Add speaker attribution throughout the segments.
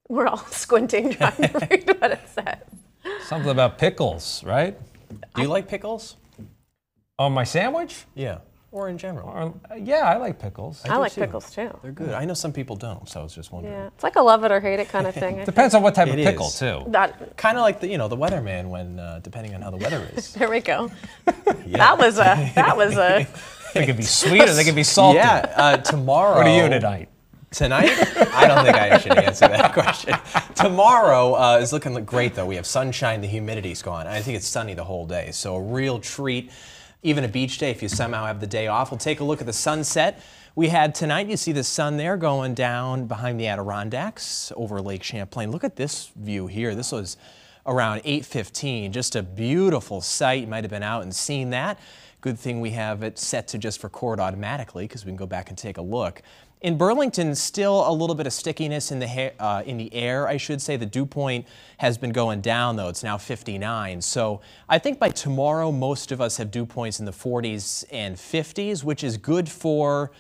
Speaker 1: We're all squinting trying to read what it says.
Speaker 2: Something about pickles, right?
Speaker 3: Do you like pickles?
Speaker 2: On my sandwich?
Speaker 3: Yeah. Or in general?
Speaker 2: Yeah, I like pickles.
Speaker 1: I like pickles too.
Speaker 3: They're good. I know some people don't, so I was just wondering.
Speaker 1: Yeah, it's like a love it or hate it kind of thing.
Speaker 2: Depends on what type of
Speaker 3: It
Speaker 2: pickle,
Speaker 3: is.
Speaker 2: too.
Speaker 3: Kind of like the weatherman when depending on how the weather is.
Speaker 1: There we go.
Speaker 3: Yeah.
Speaker 1: That was a.
Speaker 2: They can be sweet or they can be salty.
Speaker 3: Yeah. Tomorrow.
Speaker 2: What are you tonight?
Speaker 3: Tonight? I don't think I should answer that question. Tomorrow is looking great, though. We have sunshine, the humidity's gone. I think it's sunny the whole day, so a real treat. Even a beach day, if you somehow have the day off. We'll take a look at the sunset we had tonight. You see the sun there going down behind the Adirondacks over Lake Champlain. Look at this view here. This was around 8:15. Just a beautiful sight. You might have been out and seen that. Good thing we have it set to just record automatically because we can go back and take a look. In Burlington, still a little bit of stickiness in the air, I should say. The dew point has been going down, though. It's now 59. So I think by tomorrow, most of us have dew points in the 40s and 50s, which is good for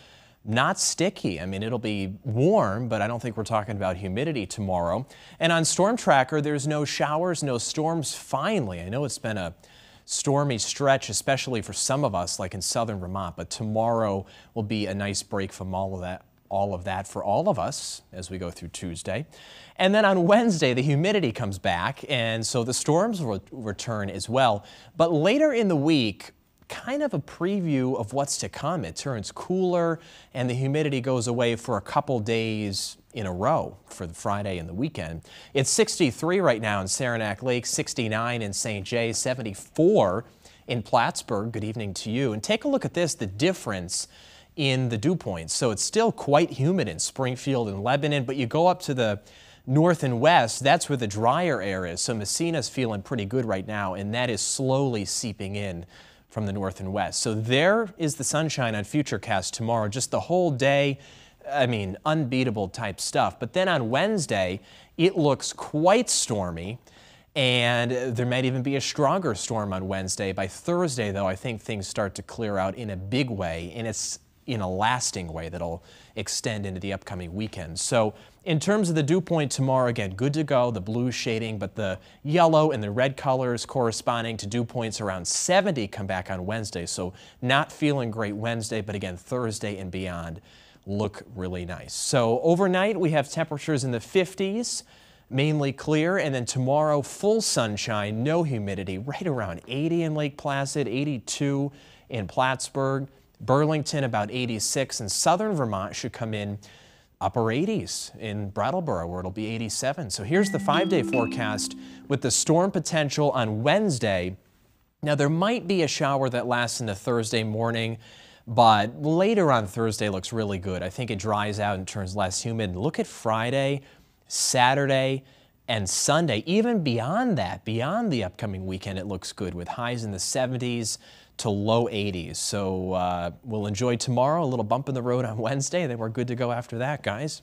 Speaker 3: not sticky. I mean, it'll be warm, but I don't think we're talking about humidity tomorrow. And on Storm Tracker, there's no showers, no storms, finally. I know it's been a stormy stretch, especially for some of us, like in southern Vermont, but tomorrow will be a nice break from all of that for all of us as we go through Tuesday. And then on Wednesday, the humidity comes back, and so the storms will return as well. But later in the week, kind of a preview of what's to come. It turns cooler, and the humidity goes away for a couple days in a row for the Friday and the weekend. It's 63 right now in Saranac Lake, 69 in St. Jay, 74 in Plattsburgh. Good evening to you. And take a look at this, the difference in the dew points. So it's still quite humid in Springfield and Lebanon, but you go up to the north and west, that's where the drier air is. So Messina's feeling pretty good right now, and that is slowly seeping in from the north and west. So there is the sunshine on Futurecast tomorrow, just the whole day. I mean, unbeatable type stuff. But then on Wednesday, it looks quite stormy, and there might even be a stronger storm on Wednesday. By Thursday, though, I think things start to clear out in a big way, and it's in a lasting way that'll extend into the upcoming weekend. So in terms of the dew point tomorrow, again, good to go, the blue shading, but the yellow and the red colors corresponding to dew points around 70 come back on Wednesday. So not feeling great Wednesday, but again, Thursday and beyond look really nice. So overnight, we have temperatures in the 50s, mainly clear, and then tomorrow, full sunshine, no humidity, right around 80 in Lake Placid, 82 in Plattsburgh, Burlington about 86, and southern Vermont should come in upper 80s in Brattleboro, where it'll be 87. So here's the 5-day forecast with the storm potential on Wednesday. Now, there might be a shower that lasts into Thursday morning, but later on Thursday looks really good. I think it dries out and turns less humid. Look at Friday, Saturday, and Sunday. Even beyond that, beyond the upcoming weekend, it looks good with highs in the 70s to low 80s. So we'll enjoy tomorrow, a little bump in the road on Wednesday, then we're good to go after that, guys.